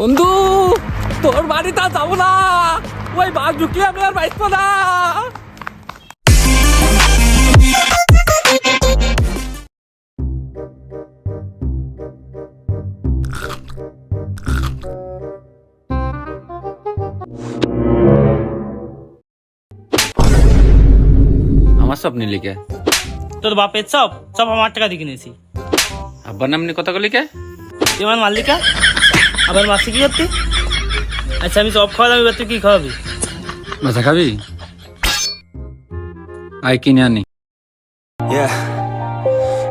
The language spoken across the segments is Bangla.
বন্ধু তোর বাড়িতে যাবো না, ওই বাঘ ঢুকিয়ে আমি আর বাইসবো না। আমার স্বপ্নে লিখে তোর বাপের সব সব আমার টাকা দিয়ে কিনেছি। আব্বার নাম নিয়ে কথা লিখে তুই আমার মালিকা আবার মাসে কি করতে? আচ্ছা আমি সব খাওয়ালাম, এবার তুই কি খাওয়াবি? মাথা খাবি? আই কিনে আনি। Yeah.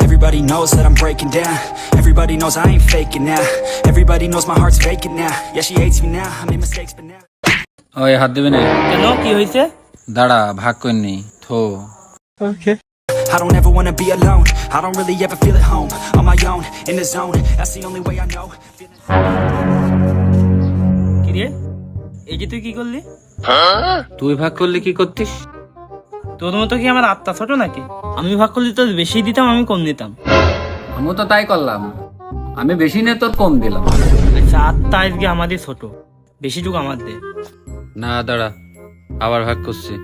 Everybody knows that I'm breaking down. Everybody knows I ain't faking now. Everybody knows my heart's vacant now. Yeah, she hates me now. I made mistakes, but now. ওই হাত দিবি না। কেন, কি হয়েছে? দাঁড়া, ভাগ করে নি থো। I don't ever wanna be alone. I don't really ever feel at home. On my own, in the zone. That's the only way I know. কি রে, এই যে তুই কি করলি? তুই ভাগ করলি কি করতিস? তোর মতো কি আমার আত্মা ছোট নাকি? আমি ভাগ করলি তোর বেশি দিতাম, আমি কম দিতাম। আমিও তো তাই করলাম, আমি বেশি নে তোর কম দিলাম। আচ্ছা আত্মা আজকে আমাদের ছোট, বেশিটুকু আমার দে। না দাঁড়া, আবার ভাগ করছি।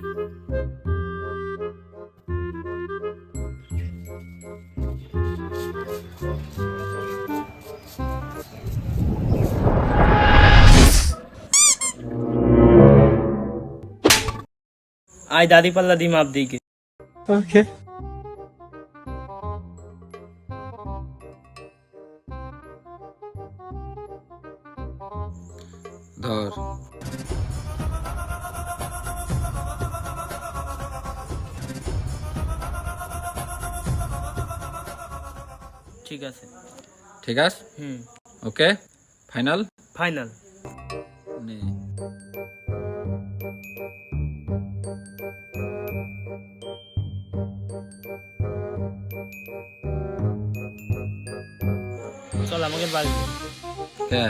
আয় দাদি পাল্লা দি মাপ দিকে। ধর। ঠিক আছে। ঠিক আছে, ওকে ফাইনাল। ফাইনাল। নে। চল আমাকে বাড়ি দে। কে?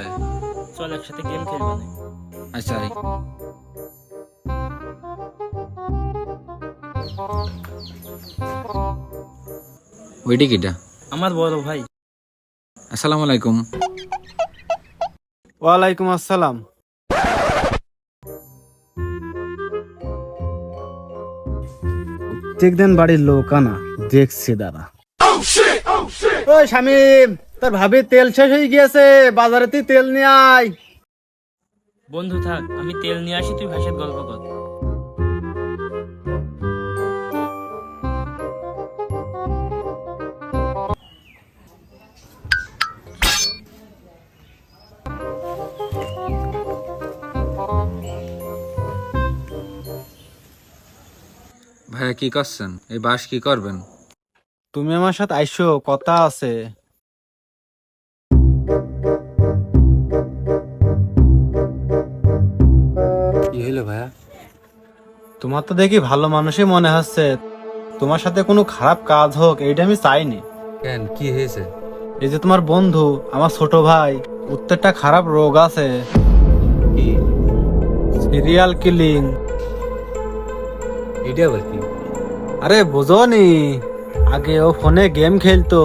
চল একসাথে গেম খেলবো না? আচ্ছা আই। ওইটা কিটা? আমার বড় ভাই। আসসালামু আলাইকুম। ওয়ালাইকুম আসসালাম। প্রত্যেকদিন বাড়ির লোক আনা দেখছি দাদা। ওই শামিম, তোর ভাবি তেল শেষ হয়ে গিয়েছে, বাজারে তুই তেল নিয়ে আয়। বন্ধু থাক, আমি তেল নিয়ে আসি, তুই ভাষার গল্প কর। ভাইয়া কি করছেন? এই বাস কি করবেন? তুমি আমার সাথে আইসো, কথা আছে। কি হইলো ভাইয়া? তোমার তো দেখি ভালো মানুষই মনে হচ্ছে, তোমার সাথে কোনো খারাপ কাজ হোক এইটা আমি চাইনি। কেন, কি হয়েছে? এই যে তোমার বন্ধু আমার ছোট ভাই, প্রত্যেকটা খারাপ রোগ আছে, সিরিয়াল কিলিং। এটা আবার কি? আরে বোঝনি, আগে ও ফোনে গেম খেলতো,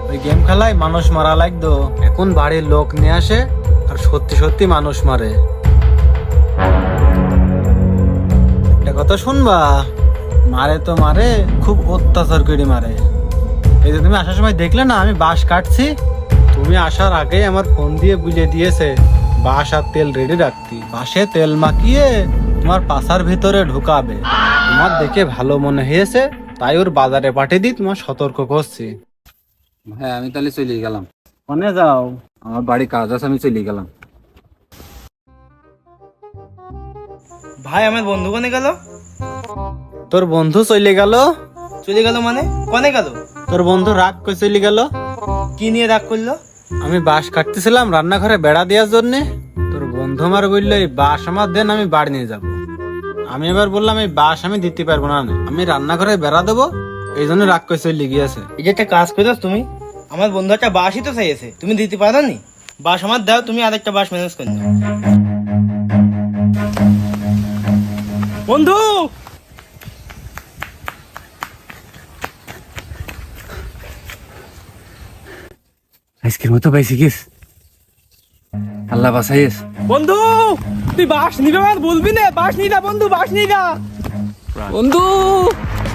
ওই গেম খেলায় মানুষ মারা লাগতো, এখন বাড়ির লোক নিয়ে আসে আর সত্যি সত্যি মানুষ মারে। একটা কথা শুনবা, মারে তো মারে, খুব অত্যাচার করে মারে। এই যে তুমি আসার সময় দেখলে না আমি বাঁশ কাটছি, তুমি আসার আগেই আমার ফোন দিয়ে বুঝিয়ে দিয়েছে বাঁশ আর তেল রেডি রাখতি, বাঁশে তেল মাখিয়ে তোমার পাছার ভিতরে ঢুকাবে। তোমার দেখে ভালো মনে হয়েছে তাই ওর বাজারে পাঠিয়ে দিই, তোমার সতর্ক করছি। হ্যাঁ আমি তাহলে চলে গেলাম। ফোনে যাও, আমার বাড়ি কাজ আছে, আমি চলে গেলাম। ভাই আমার বন্ধু কোনে গেল? তোর বন্ধু চলে গেল। চলে গেল মানে কোনে গেল? তোর বন্ধু রাগ করে চলে গেল। কি নিয়ে রাগ করলো? আমি বাঁশ কাটতেছিলাম রান্নাঘরে বেড়া দেওয়ার জন্য, তোর বন্ধু আমার বললো এই বাঁশ আমার দেন, আমি বাড়ি নিয়ে যাব। আমি এবার বললাম এই বাঁশ আমি দিতে পারবো না, আমি রান্নাঘরে বেড়া দেবো, এই জন্য রাগ করে চলে গিয়েছে। এই যে একটা কাজ করছো তুমি, আমার বন্ধু একটা বাঁশই তো চাইছে, তুমি দিতে পারো নি? বাঁশ আমার দাও, তুমি আরেকটা বাঁশ ম্যানেজ করে নাও। বন্ধু আজকের মতো পাইছি কিস। আল্লাহ বাসাইস। বন্ধু তুই বাস নিবে মানে বলবি না, বাস নিয়ে যা বন্ধু, বাস নিয়ে যা। বন্ধু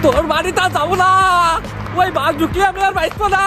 তোর বাড়িতে আর যাবো না, ওই বাঘ ঢুকিয়ে আমি আর বাইসবো না।